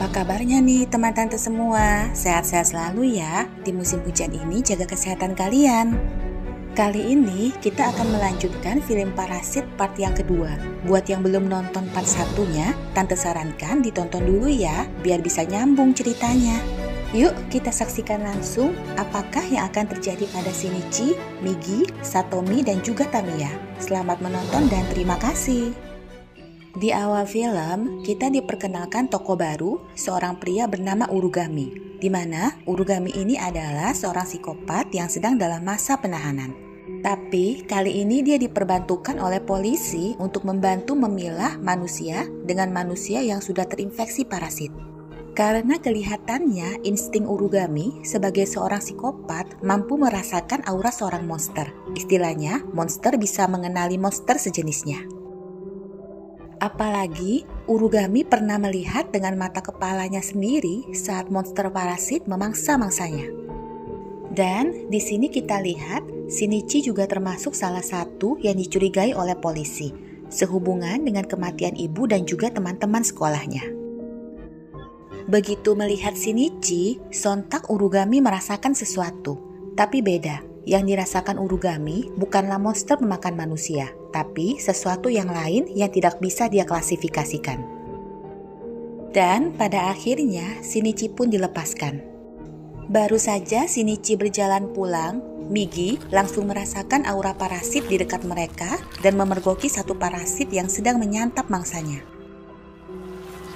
Apa kabarnya nih teman tante semua? Sehat-sehat selalu ya. Di musim hujan ini jaga kesehatan kalian. Kali ini kita akan melanjutkan film Parasit part yang kedua. Buat yang belum nonton part satunya, tante sarankan ditonton dulu ya, biar bisa nyambung ceritanya. Yuk kita saksikan langsung apakah yang akan terjadi pada Shinichi, Migi, Satomi, dan juga Tamiya. Selamat menonton dan terima kasih. Di awal film, kita diperkenalkan tokoh baru, seorang pria bernama Urugami, di mana Urugami ini adalah seorang psikopat yang sedang dalam masa penahanan. Tapi kali ini dia diperbantukan oleh polisi untuk membantu memilah manusia dengan manusia yang sudah terinfeksi parasit. Karena kelihatannya insting Urugami sebagai seorang psikopat mampu merasakan aura seorang monster. Istilahnya, monster bisa mengenali monster sejenisnya. Apalagi Urugami pernah melihat dengan mata kepalanya sendiri saat monster parasit memangsa mangsanya. Dan di sini kita lihat Shinichi juga termasuk salah satu yang dicurigai oleh polisi, sehubungan dengan kematian ibu dan juga teman-teman sekolahnya. Begitu melihat Shinichi, sontak Urugami merasakan sesuatu, tapi beda. Yang dirasakan Urugami bukanlah monster memakan manusia, tapi sesuatu yang lain yang tidak bisa dia klasifikasikan. Dan pada akhirnya Shinichi pun dilepaskan. Baru saja Shinichi berjalan pulang, Migi langsung merasakan aura parasit di dekat mereka dan memergoki satu parasit yang sedang menyantap mangsanya.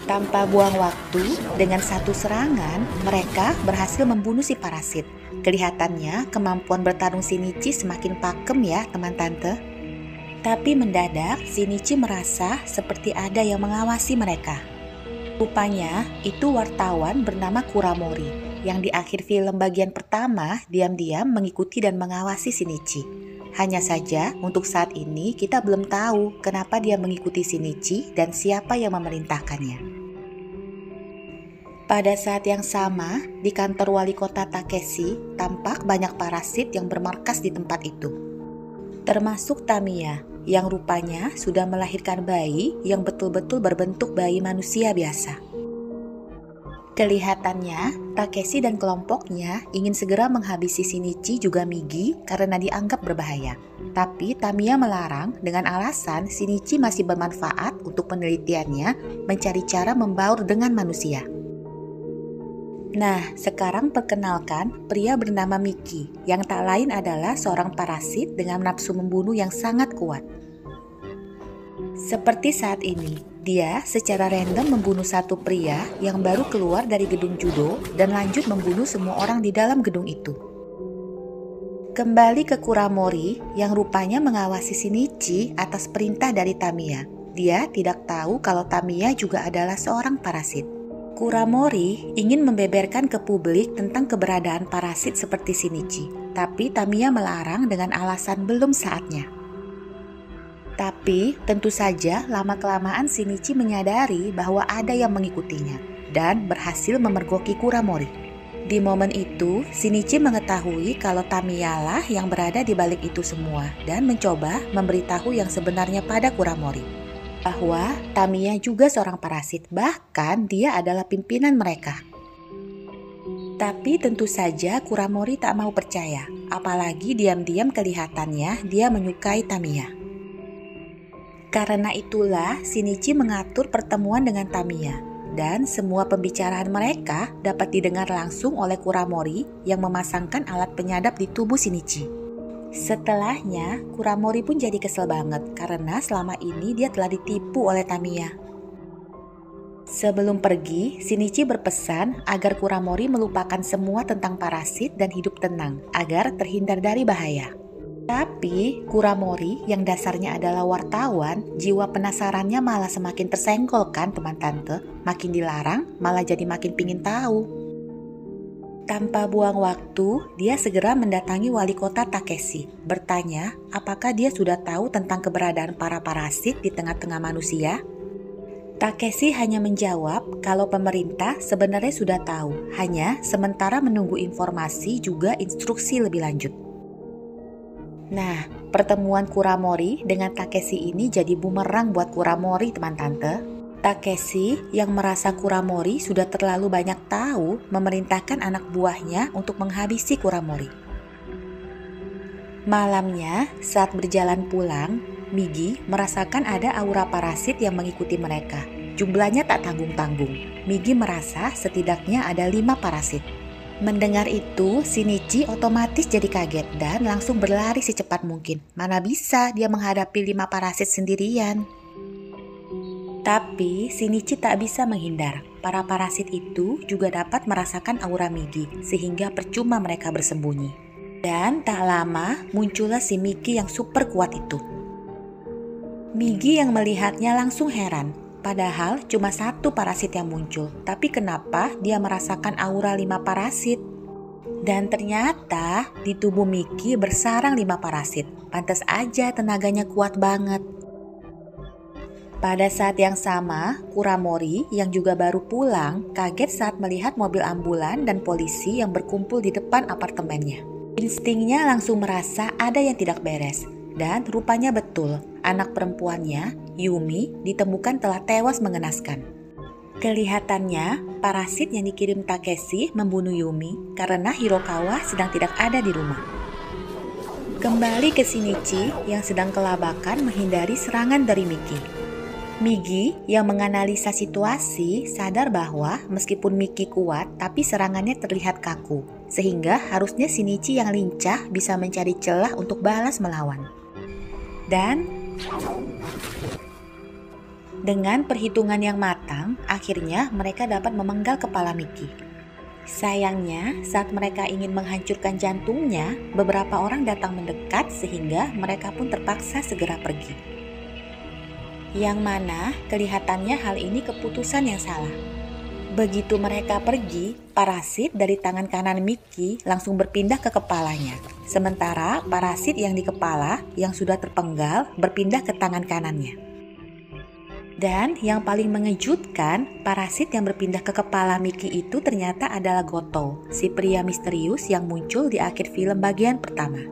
Tanpa buang waktu, dengan satu serangan, mereka berhasil membunuh si parasit. Kelihatannya kemampuan bertarung Shinichi semakin pakem ya teman tante. Tapi mendadak Shinichi merasa seperti ada yang mengawasi mereka. Rupanya itu wartawan bernama Kuramori yang di akhir film bagian pertama diam-diam mengikuti dan mengawasi Shinichi. Hanya saja untuk saat ini kita belum tahu kenapa dia mengikuti Shinichi dan siapa yang memerintahkannya. Pada saat yang sama, di kantor wali kota Takeshi, tampak banyak parasit yang bermarkas di tempat itu. Termasuk Tamiya, yang rupanya sudah melahirkan bayi yang betul-betul berbentuk bayi manusia biasa. Kelihatannya, Takeshi dan kelompoknya ingin segera menghabisi Shinichi juga Migi karena dianggap berbahaya. Tapi Tamiya melarang dengan alasan Shinichi masih bermanfaat untuk penelitiannya mencari cara membaur dengan manusia. Nah, sekarang perkenalkan pria bernama Miki, yang tak lain adalah seorang parasit dengan nafsu membunuh yang sangat kuat. Seperti saat ini, dia secara random membunuh satu pria yang baru keluar dari gedung judo dan lanjut membunuh semua orang di dalam gedung itu. Kembali ke Kuramori yang rupanya mengawasi Shinichi atas perintah dari Tamiya. Dia tidak tahu kalau Tamiya juga adalah seorang parasit. Kuramori ingin membeberkan ke publik tentang keberadaan parasit seperti Shinichi, tapi Tamiya melarang dengan alasan belum saatnya. Tapi tentu saja lama-kelamaan Shinichi menyadari bahwa ada yang mengikutinya dan berhasil memergoki Kuramori. Di momen itu, Shinichi mengetahui kalau Tamiya lah yang berada di balik itu semua dan mencoba memberitahu yang sebenarnya pada Kuramori. Bahwa Tamiya juga seorang parasit, bahkan dia adalah pimpinan mereka. Tapi tentu saja Kuramori tak mau percaya, apalagi diam-diam kelihatannya dia menyukai Tamiya. Karena itulah Shinichi mengatur pertemuan dengan Tamiya, dan semua pembicaraan mereka dapat didengar langsung oleh Kuramori yang memasangkan alat penyadap di tubuh Shinichi. Setelahnya, Kuramori pun jadi kesel banget karena selama ini dia telah ditipu oleh Tamiya. Sebelum pergi, Shinichi berpesan agar Kuramori melupakan semua tentang parasit dan hidup tenang agar terhindar dari bahaya. Tapi Kuramori yang dasarnya adalah wartawan, jiwa penasarannya malah semakin tersenggol kan teman tante. Makin dilarang malah jadi makin pingin tahu. Tanpa buang waktu, dia segera mendatangi wali kota Takeshi, bertanya apakah dia sudah tahu tentang keberadaan para parasit di tengah-tengah manusia. Takeshi hanya menjawab kalau pemerintah sebenarnya sudah tahu, hanya sementara menunggu informasi juga instruksi lebih lanjut. Nah, pertemuan Kuramori dengan Takeshi ini jadi bumerang buat Kuramori teman tante. Takeshi yang merasa Kuramori sudah terlalu banyak tahu memerintahkan anak buahnya untuk menghabisi Kuramori. Malamnya, saat berjalan pulang, Migi merasakan ada aura parasit yang mengikuti mereka. Jumlahnya tak tanggung-tanggung. Migi merasa setidaknya ada 5 parasit. Mendengar itu, Shinichi otomatis jadi kaget dan langsung berlari secepat mungkin. Mana bisa dia menghadapi 5 parasit sendirian. Tapi Shinichi tak bisa menghindar. Para parasit itu juga dapat merasakan aura Migi, sehingga percuma mereka bersembunyi. Dan tak lama muncullah si Migi yang super kuat itu. Migi yang melihatnya langsung heran. Padahal cuma 1 parasit yang muncul, tapi kenapa dia merasakan aura 5 parasit? Dan ternyata di tubuh Migi bersarang 5 parasit. Pantas aja tenaganya kuat banget. Pada saat yang sama, Kuramori yang juga baru pulang kaget saat melihat mobil ambulan dan polisi yang berkumpul di depan apartemennya. Instingnya langsung merasa ada yang tidak beres. Dan rupanya betul, anak perempuannya, Yumi, ditemukan telah tewas mengenaskan. Kelihatannya, parasit yang dikirim Takeshi membunuh Yumi karena Hirokawa sedang tidak ada di rumah. Kembali ke Shinichi yang sedang kelabakan menghindari serangan dari Migi. Migi yang menganalisa situasi sadar bahwa meskipun Migi kuat tapi serangannya terlihat kaku, sehingga harusnya Shinichi yang lincah bisa mencari celah untuk balas melawan. Dan dengan perhitungan yang matang, akhirnya mereka dapat memenggal kepala Migi. Sayangnya, saat mereka ingin menghancurkan jantungnya, beberapa orang datang mendekat sehingga mereka pun terpaksa segera pergi. Yang mana kelihatannya hal ini keputusan yang salah. Begitu mereka pergi, parasit dari tangan kanan Migi langsung berpindah ke kepalanya. Sementara parasit yang di kepala yang sudah terpenggal berpindah ke tangan kanannya. Dan yang paling mengejutkan, parasit yang berpindah ke kepala Migi itu ternyata adalah Goto, si pria misterius yang muncul di akhir film bagian pertama.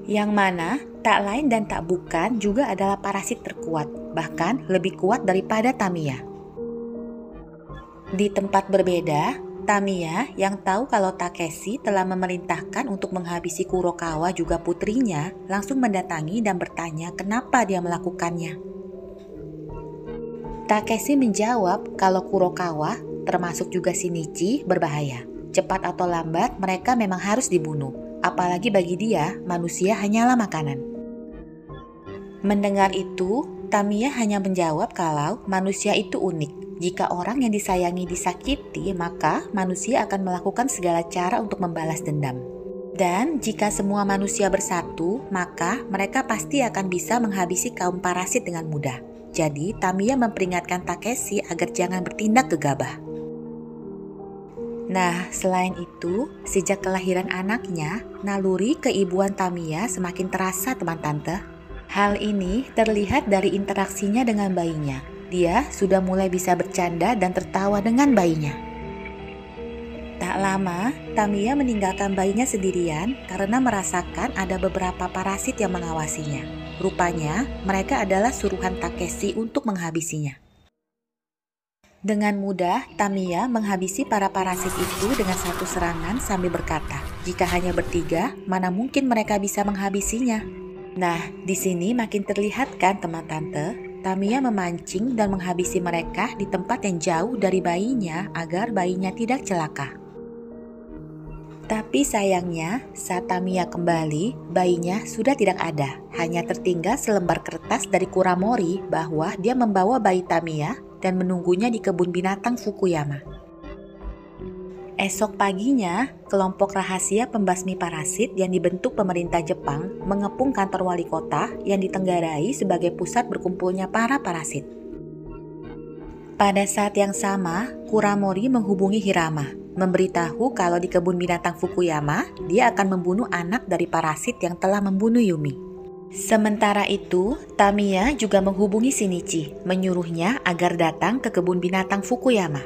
Yang mana tak lain dan tak bukan juga adalah parasit terkuat, bahkan lebih kuat daripada Tamiya. Di tempat berbeda, Tamiya yang tahu kalau Takeshi telah memerintahkan untuk menghabisi Kurokawa juga putrinya langsung mendatangi dan bertanya kenapa dia melakukannya. Takeshi menjawab kalau Kurokawa, termasuk juga Shinichi, berbahaya. Cepat atau lambat mereka memang harus dibunuh. Apalagi bagi dia, manusia hanyalah makanan. Mendengar itu, Tamiya hanya menjawab kalau manusia itu unik. Jika orang yang disayangi disakiti, maka manusia akan melakukan segala cara untuk membalas dendam. Dan jika semua manusia bersatu, maka mereka pasti akan bisa menghabisi kaum parasit dengan mudah. Jadi, Tamiya memperingatkan Takeshi agar jangan bertindak gegabah. Nah, selain itu, sejak kelahiran anaknya, naluri keibuan Tamiya semakin terasa teman tante. Hal ini terlihat dari interaksinya dengan bayinya. Dia sudah mulai bisa bercanda dan tertawa dengan bayinya. Tak lama, Tamiya meninggalkan bayinya sendirian karena merasakan ada beberapa parasit yang mengawasinya. Rupanya, mereka adalah suruhan Takeshi untuk menghabisinya. Dengan mudah, Tamiya menghabisi para parasit itu dengan satu serangan sambil berkata, jika hanya bertiga, mana mungkin mereka bisa menghabisinya. Nah, di sini makin terlihat kan teman tante, Tamiya memancing dan menghabisi mereka di tempat yang jauh dari bayinya agar bayinya tidak celaka. Tapi sayangnya, saat Tamiya kembali, bayinya sudah tidak ada. Hanya tertinggal selembar kertas dari Kuramori bahwa dia membawa bayi Tamiya dan menunggunya di kebun binatang Fukuyama. Esok paginya, kelompok rahasia pembasmi parasit yang dibentuk pemerintah Jepang mengepung kantor wali kota yang ditenggarai sebagai pusat berkumpulnya para parasit. Pada saat yang sama, Kuramori menghubungi Hirama, memberitahu kalau di kebun binatang Fukuyama, dia akan membunuh anak dari parasit yang telah membunuh Yumi. Sementara itu, Tamiya juga menghubungi Shinichi, menyuruhnya agar datang ke kebun binatang Fukuyama.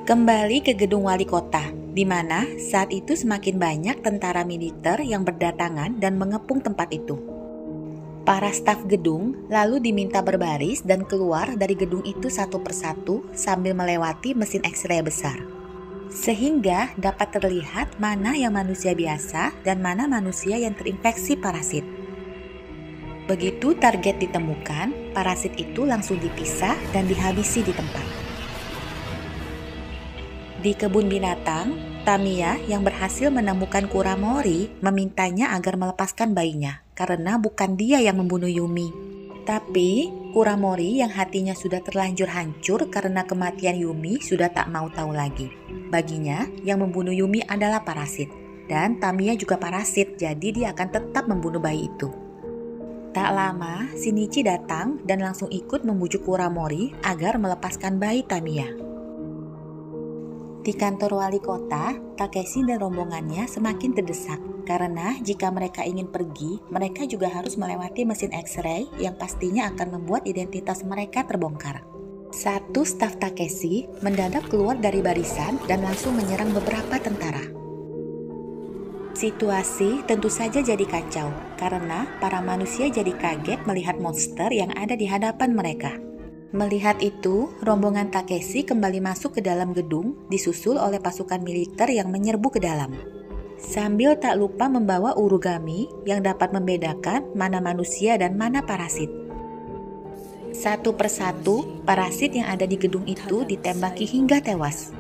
Kembali ke gedung wali kota, di mana saat itu semakin banyak tentara militer yang berdatangan dan mengepung tempat itu. Para staf gedung lalu diminta berbaris dan keluar dari gedung itu satu persatu sambil melewati mesin X-ray besar. Sehingga dapat terlihat mana yang manusia biasa dan mana manusia yang terinfeksi parasit. Begitu target ditemukan, parasit itu langsung dipisah dan dihabisi di tempat. Di kebun binatang, Tamiya yang berhasil menemukan Kuramori memintanya agar melepaskan bayinya karena bukan dia yang membunuh Yumi. Tapi Kuramori yang hatinya sudah terlanjur hancur karena kematian Yumi sudah tak mau tahu lagi. Baginya yang membunuh Yumi adalah parasit dan Tamiya juga parasit, jadi dia akan tetap membunuh bayi itu. Tak lama Shinichi datang dan langsung ikut membujuk Kuramori agar melepaskan bayi Tamiya. Di kantor wali kota, Takeshi dan rombongannya semakin terdesak karena jika mereka ingin pergi, mereka juga harus melewati mesin X-ray yang pastinya akan membuat identitas mereka terbongkar. Satu staf Takeshi mendadak keluar dari barisan dan langsung menyerang beberapa tentara. Situasi tentu saja jadi kacau karena para manusia jadi kaget melihat monster yang ada di hadapan mereka. Melihat itu, rombongan Takeshi kembali masuk ke dalam gedung, disusul oleh pasukan militer yang menyerbu ke dalam. Sambil tak lupa membawa urugami yang dapat membedakan mana manusia dan mana parasit. Satu persatu, parasit yang ada di gedung itu ditembaki hingga tewas.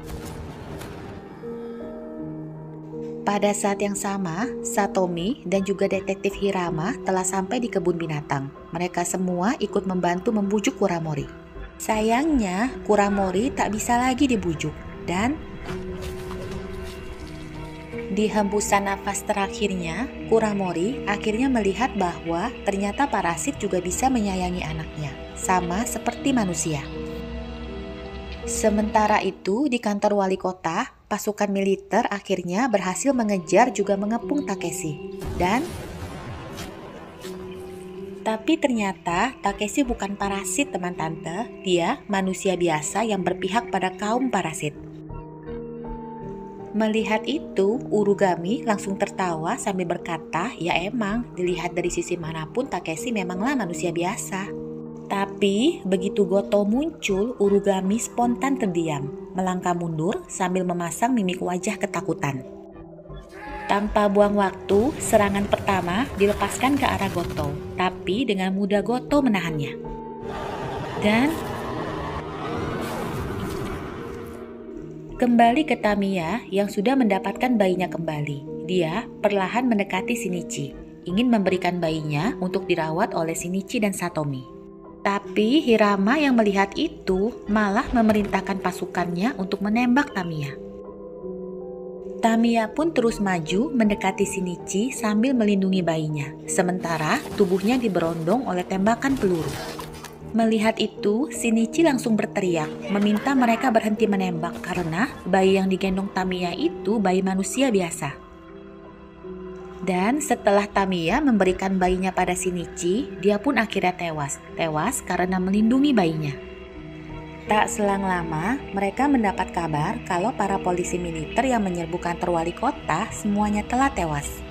Pada saat yang sama, Satomi dan juga detektif Hirama telah sampai di kebun binatang. Mereka semua ikut membantu membujuk Kuramori. Sayangnya, Kuramori tak bisa lagi dibujuk dan di hembusan nafas terakhirnya, Kuramori akhirnya melihat bahwa ternyata parasit juga bisa menyayangi anaknya, sama seperti manusia. Sementara itu, di kantor wali kota, pasukan militer akhirnya berhasil mengejar juga mengepung Takeshi. Tapi ternyata Takeshi bukan parasit, teman tante. Dia manusia biasa yang berpihak pada kaum parasit. Melihat itu, Urugami langsung tertawa sambil berkata, ya emang, dilihat dari sisi manapun Takeshi memanglah manusia biasa. Tapi begitu Goto muncul, Urugami spontan terdiam, melangkah mundur sambil memasang mimik wajah ketakutan. Tanpa buang waktu, serangan pertama dilepaskan ke arah Goto, tapi dengan mudah Goto menahannya. Dan kembali ke Tamiya yang sudah mendapatkan bayinya kembali. Dia perlahan mendekati Shinichi, ingin memberikan bayinya untuk dirawat oleh Shinichi dan Satomi. Tapi Hirama yang melihat itu malah memerintahkan pasukannya untuk menembak Tamiya. Tamiya pun terus maju mendekati Shinichi sambil melindungi bayinya, sementara tubuhnya diberondong oleh tembakan peluru. Melihat itu, Shinichi langsung berteriak, meminta mereka berhenti menembak karena bayi yang digendong Tamiya itu bayi manusia biasa. Dan setelah Tamiya memberikan bayinya pada Shinichi, dia pun akhirnya tewas. Tewas karena melindungi bayinya. Tak selang lama, mereka mendapat kabar kalau para polisi militer yang menyerbu kantor wali kota semuanya telah tewas.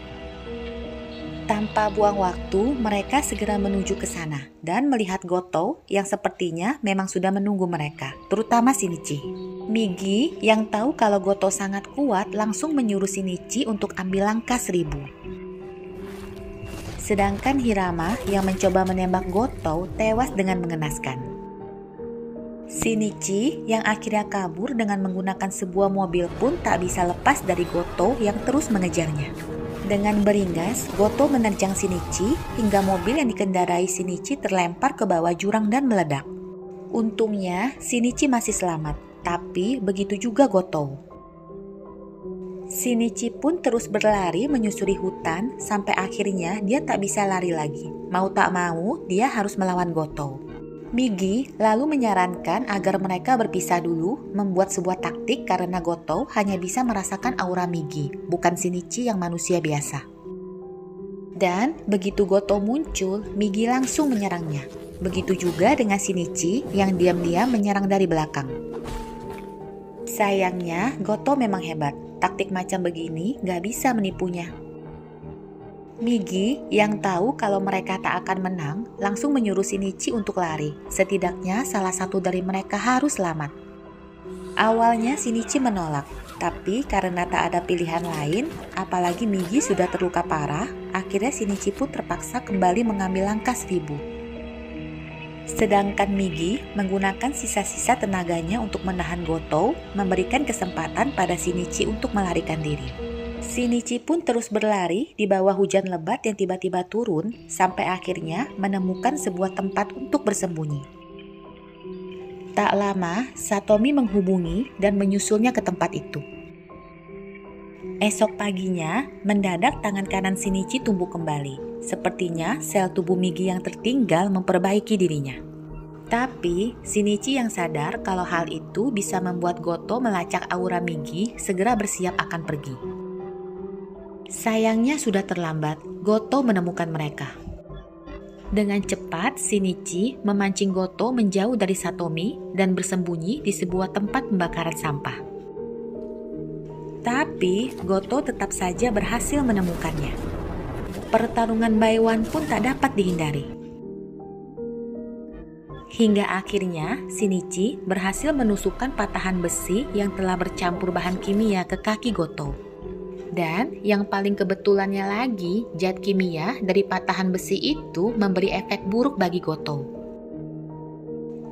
Tanpa buang waktu, mereka segera menuju ke sana dan melihat Goto yang sepertinya memang sudah menunggu mereka, terutama Shinichi. Migi yang tahu kalau Goto sangat kuat langsung menyuruh Shinichi untuk ambil langkah 1000. Sedangkan Hirama yang mencoba menembak Goto tewas dengan mengenaskan. Shinichi yang akhirnya kabur dengan menggunakan sebuah mobil pun tak bisa lepas dari Goto yang terus mengejarnya. Dengan beringas, Goto menerjang Shinichi hingga mobil yang dikendarai Shinichi terlempar ke bawah jurang dan meledak. Untungnya Shinichi masih selamat, tapi begitu juga Goto. Shinichi pun terus berlari menyusuri hutan sampai akhirnya dia tak bisa lari lagi. Mau tak mau, dia harus melawan Goto. Migi lalu menyarankan agar mereka berpisah dulu, membuat sebuah taktik karena Goto hanya bisa merasakan aura Migi, bukan Shinichi yang manusia biasa. Dan begitu Goto muncul, Migi langsung menyerangnya. Begitu juga dengan Shinichi yang diam-diam menyerang dari belakang. Sayangnya, Goto memang hebat. Taktik macam begini gak bisa menipunya. Migi yang tahu kalau mereka tak akan menang langsung menyuruh Shinichi untuk lari. Setidaknya salah satu dari mereka harus selamat. Awalnya Shinichi menolak, tapi karena tak ada pilihan lain, apalagi Migi sudah terluka parah, akhirnya Shinichi pun terpaksa kembali mengambil langkah 1000. Sedangkan Migi menggunakan sisa-sisa tenaganya untuk menahan Gotou, memberikan kesempatan pada Shinichi untuk melarikan diri. Shinichi pun terus berlari di bawah hujan lebat yang tiba-tiba turun sampai akhirnya menemukan sebuah tempat untuk bersembunyi. Tak lama, Satomi menghubungi dan menyusulnya ke tempat itu. Esok paginya, mendadak tangan kanan Shinichi tumbuh kembali. Sepertinya sel tubuh Migi yang tertinggal memperbaiki dirinya. Tapi, Shinichi yang sadar kalau hal itu bisa membuat Gotou melacak aura Migi segera bersiap akan pergi. Sayangnya sudah terlambat, Gotou menemukan mereka. Dengan cepat, Shinichi memancing Gotou menjauh dari Satomi dan bersembunyi di sebuah tempat pembakaran sampah. Tapi, Gotou tetap saja berhasil menemukannya. Pertarungan Baiwan pun tak dapat dihindari. Hingga akhirnya, Shinichi berhasil menusukkan patahan besi yang telah bercampur bahan kimia ke kaki Gotou. Dan yang paling kebetulannya lagi, zat kimia dari patahan besi itu memberi efek buruk bagi Gotou.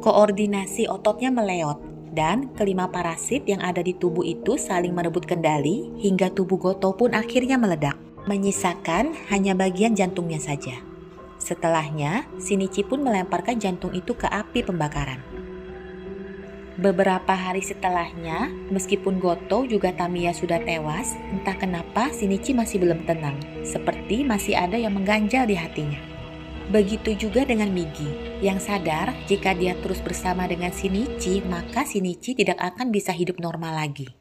Koordinasi ototnya meleot, dan kelima parasit yang ada di tubuh itu saling merebut kendali hingga tubuh Gotou pun akhirnya meledak, menyisakan hanya bagian jantungnya saja. Setelahnya, Shinichi pun melemparkan jantung itu ke api pembakaran. Beberapa hari setelahnya, meskipun Gotou juga Tamiya sudah tewas, entah kenapa Shinichi masih belum tenang, seperti masih ada yang mengganjal di hatinya. Begitu juga dengan Migi, yang sadar jika dia terus bersama dengan Shinichi, maka Shinichi tidak akan bisa hidup normal lagi.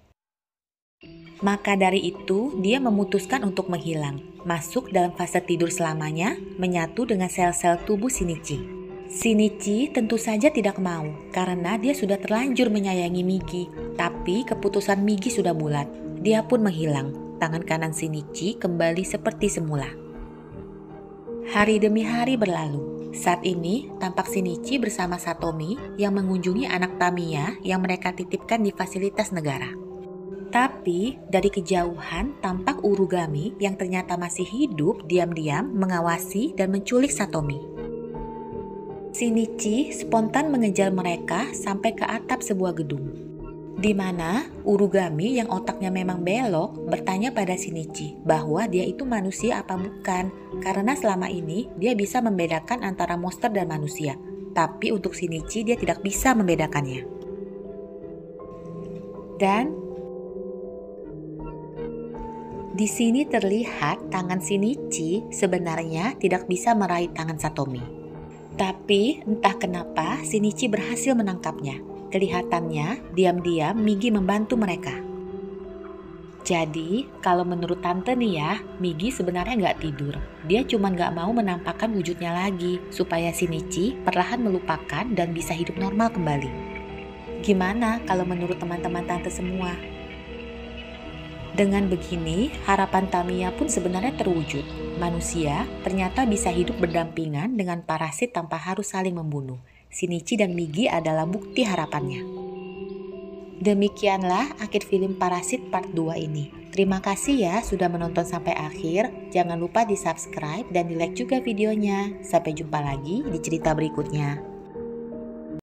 Maka dari itu, dia memutuskan untuk menghilang, masuk dalam fase tidur selamanya, menyatu dengan sel-sel tubuh Shinichi. Shinichi tentu saja tidak mau karena dia sudah terlanjur menyayangi Migi, tapi keputusan Migi sudah bulat. Dia pun menghilang. Tangan kanan Shinichi kembali seperti semula. Hari demi hari berlalu. Saat ini tampak Shinichi bersama Satomi yang mengunjungi anak Tamiya yang mereka titipkan di fasilitas negara. Tapi dari kejauhan tampak Urugami yang ternyata masih hidup diam-diam mengawasi dan menculik Satomi. Shinichi spontan mengejar mereka sampai ke atap sebuah gedung, di mana Urugami yang otaknya memang belok bertanya pada Shinichi bahwa dia itu manusia apa bukan, karena selama ini dia bisa membedakan antara monster dan manusia, tapi untuk Shinichi dia tidak bisa membedakannya. Dan di sini terlihat tangan Shinichi sebenarnya tidak bisa meraih tangan Satomi. Tapi entah kenapa Shinichi berhasil menangkapnya. Kelihatannya diam-diam Migi membantu mereka. Jadi kalau menurut tante nih ya, Migi sebenarnya nggak tidur. Dia cuma nggak mau menampakkan wujudnya lagi supaya Shinichi perlahan melupakan dan bisa hidup normal kembali. Gimana kalau menurut teman-teman tante semua? Dengan begini, harapan Tamiya pun sebenarnya terwujud. Manusia ternyata bisa hidup berdampingan dengan parasit tanpa harus saling membunuh. Shinichi dan Migi adalah bukti harapannya. Demikianlah akhir film Parasit Part 2 ini. Terima kasih ya sudah menonton sampai akhir. Jangan lupa di subscribe dan di like juga videonya. Sampai jumpa lagi di cerita berikutnya.